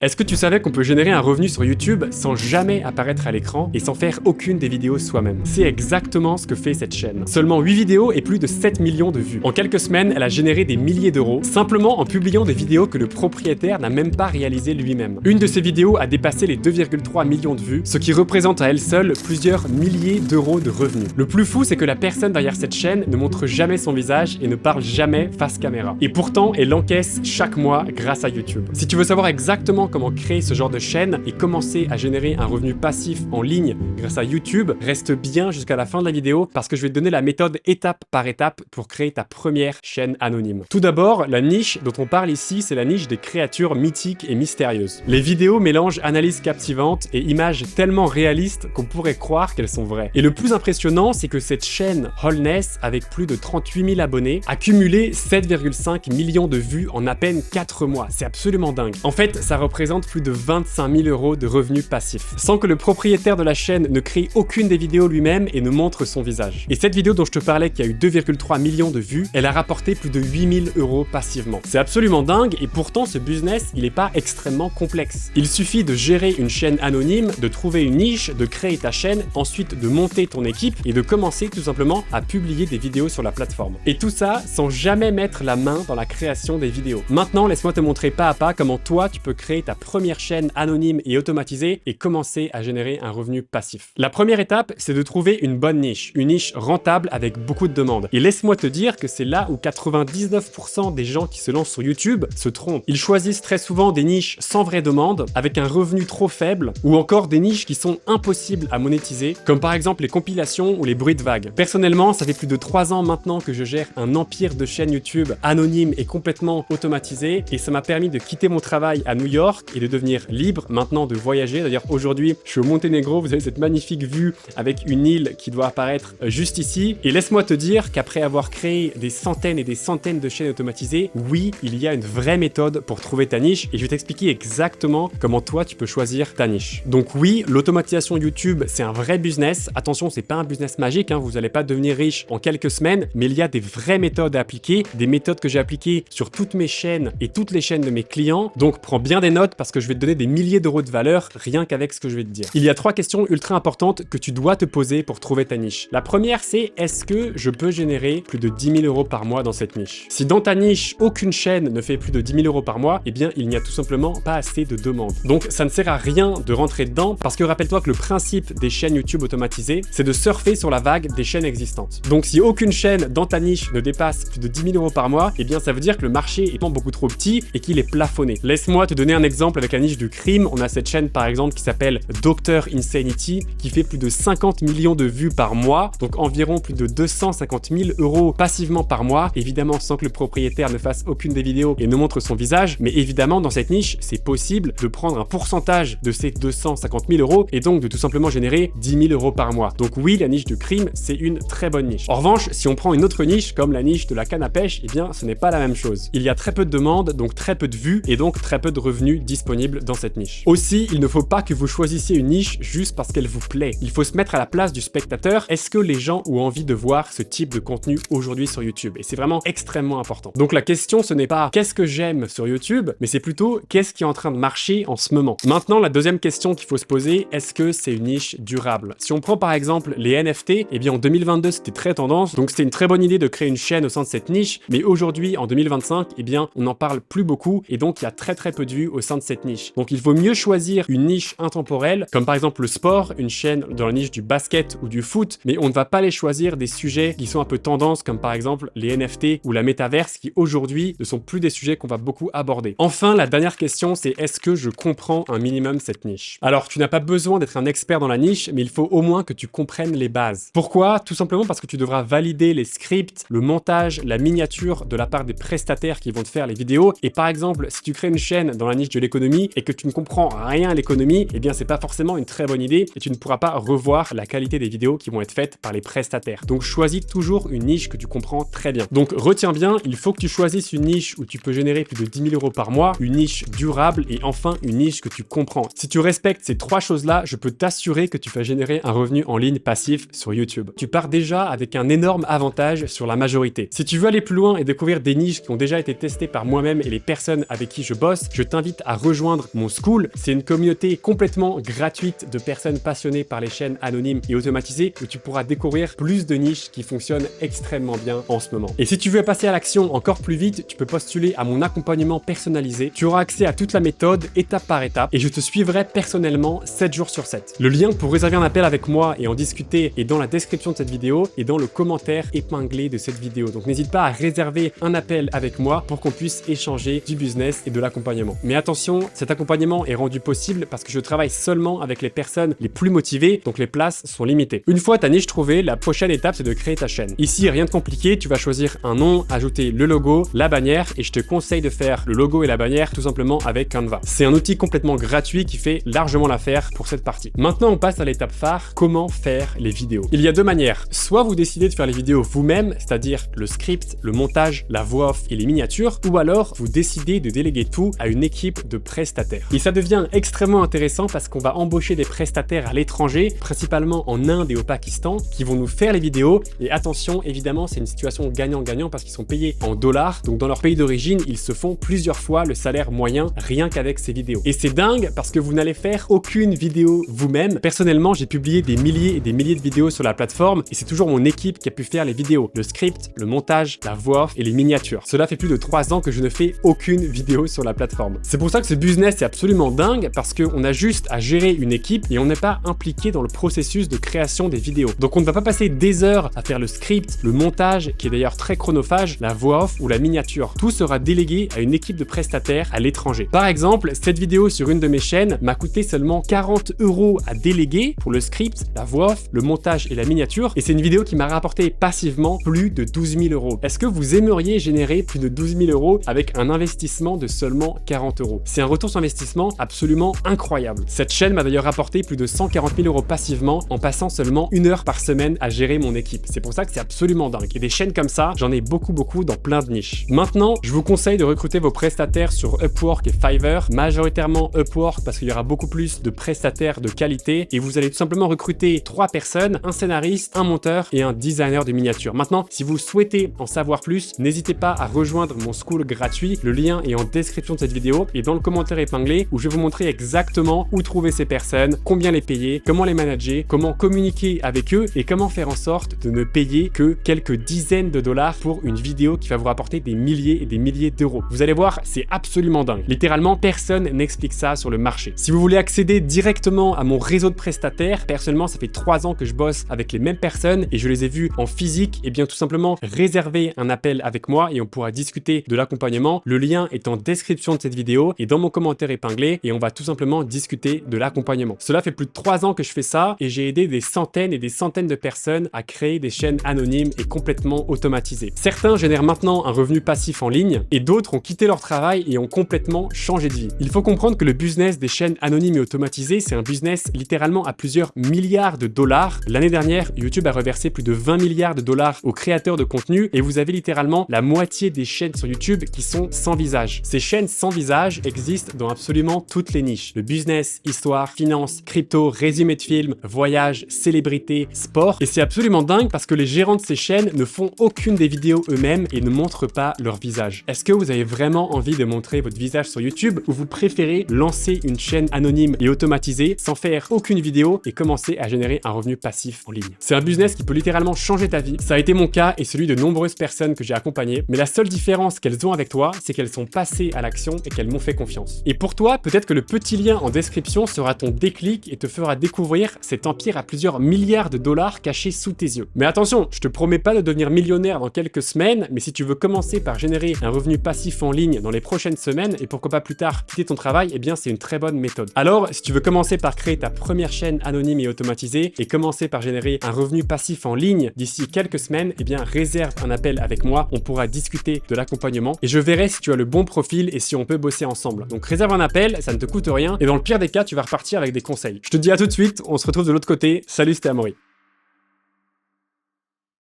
Est-ce que tu savais qu'on peut générer un revenu sur YouTube sans jamais apparaître à l'écran et sans faire aucune des vidéos soi-même? C'est exactement ce que fait cette chaîne. Seulement 8 vidéos et plus de 7 millions de vues. En quelques semaines, elle a généré des milliers d'euros simplement en publiant des vidéos que le propriétaire n'a même pas réalisées lui-même. Une de ces vidéos a dépassé les 2,3 millions de vues, ce qui représente à elle seule plusieurs milliers d'euros de revenus. Le plus fou, c'est que la personne derrière cette chaîne ne montre jamais son visage et ne parle jamais face caméra. Et pourtant, elle encaisse chaque mois grâce à YouTube. Si tu veux savoir exactement comment créer ce genre de chaîne et commencer à générer un revenu passif en ligne grâce à YouTube, reste bien jusqu'à la fin de la vidéo parce que je vais te donner la méthode étape par étape pour créer ta première chaîne anonyme. Tout d'abord, la niche dont on parle ici, c'est la niche des créatures mythiques et mystérieuses. Les vidéos mélangent analyses captivantes et images tellement réalistes qu'on pourrait croire qu'elles sont vraies. Et le plus impressionnant, c'est que cette chaîne Wholeness, avec plus de 38 000 abonnés, a cumulé 7,5 millions de vues en à peine 4 mois. C'est absolument dingue. En fait, ça représente plus de 25 000 euros de revenus passifs, sans que le propriétaire de la chaîne ne crée aucune des vidéos lui-même et ne montre son visage. Et cette vidéo dont je te parlais qui a eu 2,3 millions de vues, elle a rapporté plus de 8 000 euros passivement. C'est absolument dingue et pourtant ce business, il n'est pas extrêmement complexe. Il suffit de gérer une chaîne anonyme, de trouver une niche, de créer ta chaîne, ensuite de monter ton équipe et de commencer tout simplement à publier des vidéos sur la plateforme. Et tout ça sans jamais mettre la main dans la création des vidéos. Maintenant, laisse-moi te montrer pas à pas comment toi tu peux créer ta première chaîne anonyme et automatisée et commencer à générer un revenu passif. La première étape, c'est de trouver une bonne niche, une niche rentable avec beaucoup de demandes. Et laisse-moi te dire que c'est là où 99% des gens qui se lancent sur YouTube se trompent. Ils choisissent très souvent des niches sans vraie demande, avec un revenu trop faible, ou encore des niches qui sont impossibles à monétiser, comme par exemple les compilations ou les bruits de vagues. Personnellement, ça fait plus de 3 ans maintenant que je gère un empire de chaînes YouTube anonyme et complètement automatisé, et ça m'a permis de quitter mon travail à New York et de devenir libre maintenant de voyager. D'ailleurs aujourd'hui je suis au Monténégro, vous avez cette magnifique vue avec une île qui doit apparaître juste ici, et laisse-moi te dire qu'après avoir créé des centaines et des centaines de chaînes automatisées, oui, il y a une vraie méthode pour trouver ta niche et je vais t'expliquer exactement comment toi tu peux choisir ta niche. Donc oui, l'automatisation YouTube c'est un vrai business. Attention, c'est pas un business magique, vous n'allez pas devenir riche en quelques semaines, mais il y a des vraies méthodes à appliquer, des méthodes que j'ai appliquées sur toutes mes chaînes et toutes les chaînes de mes clients. Donc prends bien des notes parce que je vais te donner des milliers d'euros de valeur rien qu'avec ce que je vais te dire. Il y a 3 questions ultra importantes que tu dois te poser pour trouver ta niche. La première, c'est est-ce que je peux générer plus de 10 000 euros par mois dans cette niche? Si dans ta niche, aucune chaîne ne fait plus de 10 000 euros par mois, eh bien il n'y a tout simplement pas assez de demandes. Donc ça ne sert à rien de rentrer dedans parce que rappelle-toi que le principe des chaînes YouTube automatisées, c'est de surfer sur la vague des chaînes existantes. Donc si aucune chaîne dans ta niche ne dépasse plus de 10 000 euros par mois, eh bien ça veut dire que le marché est beaucoup trop petit et qu'il est plafonné. Laisse-moi te donner un exemple avec la niche du crime. On a cette chaîne par exemple qui s'appelle Dr Insanity qui fait plus de 50 millions de vues par mois, donc environ plus de 250 000 euros passivement par mois, évidemment sans que le propriétaire ne fasse aucune des vidéos et ne montre son visage, mais évidemment dans cette niche c'est possible de prendre un pourcentage de ces 250 000 euros et donc de tout simplement générer 10 000 euros par mois. Donc oui, la niche du crime c'est une très bonne niche. En revanche, si on prend une autre niche comme la niche de la canne à pêche, eh bien ce n'est pas la même chose. Il y a très peu de demandes, donc très peu de vues et donc très peu de revenus disponibles dans cette niche. Aussi, il ne faut pas que vous choisissiez une niche juste parce qu'elle vous plaît. Il faut se mettre à la place du spectateur. Est-ce que les gens ont envie de voir ce type de contenu aujourd'hui sur YouTube? Et c'est vraiment extrêmement important. Donc la question, ce n'est pas qu'est-ce que j'aime sur YouTube, mais c'est plutôt qu'est-ce qui est en train de marcher en ce moment. Maintenant, la deuxième question qu'il faut se poser, est-ce que c'est une niche durable? Si on prend par exemple les NFT, eh bien en 2022 c'était très tendance, donc c'était une très bonne idée de créer une chaîne au sein de cette niche, mais aujourd'hui en 2025, eh bien on n'en parle plus beaucoup et donc il y a très peu de vues au sein de cette niche. Donc il vaut mieux choisir une niche intemporelle, comme par exemple le sport, une chaîne dans la niche du basket ou du foot, mais on ne va pas les choisir des sujets qui sont un peu tendance, comme par exemple les NFT ou la métaverse, qui aujourd'hui ne sont plus des sujets qu'on va beaucoup aborder. Enfin, la dernière question, c'est est-ce que je comprends un minimum cette niche? Alors, tu n'as pas besoin d'être un expert dans la niche, mais il faut au moins que tu comprennes les bases. Pourquoi? Tout simplement parce que tu devras valider les scripts, le montage, la miniature de la part des prestataires qui vont te faire les vidéos. Et par exemple, si tu crées une chaîne dans la niche de l'économie et que tu ne comprends rien à l'économie, eh bien c'est pas forcément une très bonne idée et tu ne pourras pas revoir la qualité des vidéos qui vont être faites par les prestataires. Donc choisis toujours une niche que tu comprends très bien. Donc retiens bien, il faut que tu choisisses une niche où tu peux générer plus de 10 000 euros par mois, une niche durable et enfin une niche que tu comprends. Si tu respectes ces 3 choses-là, je peux t'assurer que tu vas générer un revenu en ligne passif sur YouTube. Tu pars déjà avec un énorme avantage sur la majorité. Si tu veux aller plus loin et découvrir des niches qui ont déjà été testées par moi-même et les personnes avec qui je bosse, je t'invite à rejoindre mon school. C'est une communauté complètement gratuite de personnes passionnées par les chaînes anonymes et automatisées où tu pourras découvrir plus de niches qui fonctionnent extrêmement bien en ce moment. Et si tu veux passer à l'action encore plus vite, tu peux postuler à mon accompagnement personnalisé. Tu auras accès à toute la méthode étape par étape et je te suivrai personnellement 7 jours sur 7. Le lien pour réserver un appel avec moi et en discuter est dans la description de cette vidéo et dans le commentaire épinglé de cette vidéo. Donc n'hésite pas à réserver un appel avec moi pour qu'on puisse échanger du business et de l'accompagnement. Mais attention, cet accompagnement est rendu possible parce que je travaille seulement avec les personnes les plus motivées, donc les places sont limitées. Une fois ta niche trouvée, la prochaine étape c'est de créer ta chaîne. Ici, rien de compliqué, tu vas choisir un nom, ajouter le logo, la bannière et je te conseille de faire le logo et la bannière tout simplement avec Canva. C'est un outil complètement gratuit qui fait largement l'affaire pour cette partie. Maintenant, on passe à l'étape phare, comment faire les vidéos. Il y a deux manières. Soit vous décidez de faire les vidéos vous-même, c'est-à-dire le script, le montage, la voix off et les miniatures, ou alors vous décidez de déléguer tout à une équipe de prestataires. Et ça devient extrêmement intéressant parce qu'on va embaucher des prestataires à l'étranger, principalement en Inde et au Pakistan, qui vont nous faire les vidéos. Et attention, évidemment, c'est une situation gagnant-gagnant parce qu'ils sont payés en dollars. Donc dans leur pays d'origine, ils se font plusieurs fois le salaire moyen rien qu'avec ces vidéos. Et c'est dingue parce que vous n'allez faire aucune vidéo vous-même. Personnellement, j'ai publié des milliers et des milliers de vidéos sur la plateforme et c'est toujours mon équipe qui a pu faire les vidéos, le script, le montage, la voix off et les miniatures. Cela fait plus de 3 ans que je ne fais aucune vidéo sur la plateforme. C'est pour ça que ce business est absolument dingue parce qu'on a juste à gérer une équipe et on n'est pas impliqué dans le processus de création des vidéos. Donc on ne va pas passer des heures à faire le script, le montage, qui est d'ailleurs très chronophage, la voix off ou la miniature. Tout sera délégué à une équipe de prestataires à l'étranger. Par exemple, cette vidéo sur une de mes chaînes m'a coûté seulement 40 € à déléguer pour le script, la voix off, le montage et la miniature. Et c'est une vidéo qui m'a rapporté passivement plus de 12 000 €. Est-ce que vous aimeriez générer plus de 12 000 € avec un investissement de seulement 40 €? C'est un retour sur investissement absolument incroyable. Cette chaîne m'a d'ailleurs rapporté plus de 140 000 € passivement en passant seulement 1 heure par semaine à gérer mon équipe. C'est pour ça que c'est absolument dingue. Et des chaînes comme ça, j'en ai beaucoup dans plein de niches. Maintenant, je vous conseille de recruter vos prestataires sur Upwork et Fiverr, majoritairement Upwork parce qu'il y aura beaucoup plus de prestataires de qualité et vous allez tout simplement recruter 3 personnes, un scénariste, un monteur et un designer de miniatures. Maintenant, si vous souhaitez en savoir plus, n'hésitez pas à rejoindre mon school gratuit. Le lien est en description de cette vidéo et dans le commentaire épinglé où je vais vous montrer exactement où trouver ces personnes, combien les payer, comment les manager, comment communiquer avec eux et comment faire en sorte de ne payer que quelques dizaines de dollars pour une vidéo qui va vous rapporter des milliers et des milliers d'euros. Vous allez voir, c'est absolument dingue. Littéralement, personne n'explique ça sur le marché. Si vous voulez accéder directement à mon réseau de prestataires, personnellement, ça fait 3 ans que je bosse avec les mêmes personnes et je les ai vus en physique, et bien tout simplement réserver un appel avec moi et on pourra discuter de l'accompagnement. Le lien est en description de cette vidéo et dans mon commentaire épinglé et on va tout simplement discuter de l'accompagnement. Cela fait plus de 3 ans que je fais ça et j'ai aidé des centaines et des centaines de personnes à créer des chaînes anonymes et complètement automatisées. Certains génèrent maintenant un revenu passif en ligne et d'autres ont quitté leur travail et ont complètement changé de vie. Il faut comprendre que le business des chaînes anonymes et automatisées, c'est un business littéralement à plusieurs milliards de dollars. L'année dernière, YouTube a reversé plus de 20 milliards de dollars aux créateurs de contenu et vous avez littéralement la moitié des chaînes sur YouTube qui sont sans visage. Ces chaînes sans visage existent dans absolument toutes les niches. Le business, histoire, finance, crypto, résumé de films, voyage, célébrité, sport. Et c'est absolument dingue parce que les gérants de ces chaînes ne font aucune des vidéos eux-mêmes et ne montrent pas leur visage. Est-ce que vous avez vraiment envie de montrer votre visage sur YouTube ou vous préférez lancer une chaîne anonyme et automatisée sans faire aucune vidéo et commencer à générer un revenu passif en ligne? C'est un business qui peut littéralement changer ta vie. Ça a été mon cas et celui de nombreuses personnes que j'ai accompagnées. Mais la seule différence qu'elles ont avec toi, c'est qu'elles sont passées à l'action et qu'elles m'ont fait confiance. Et pour toi, peut-être que le petit lien en description sera ton déclic et te fera découvrir cet empire à plusieurs milliards de dollars cachés sous tes yeux. Mais attention, je te promets pas de devenir millionnaire dans quelques semaines, mais si tu veux commencer par générer un revenu passif en ligne dans les prochaines semaines et pourquoi pas plus tard quitter ton travail, eh bien c'est une très bonne méthode. Alors, si tu veux commencer par créer ta première chaîne anonyme et automatisée et commencer par générer un revenu passif en ligne d'ici quelques semaines, eh bien réserve un appel avec moi, on pourra discuter de l'accompagnement et je verrai si tu as le bon profil et si on peut bosser ensemble. Donc réserve un appel, ça ne te coûte rien et dans le pire des cas, tu vas repartir avec des conseils. Je te dis à tout de suite, on se retrouve de l'autre côté. Salut, c'était Amaury.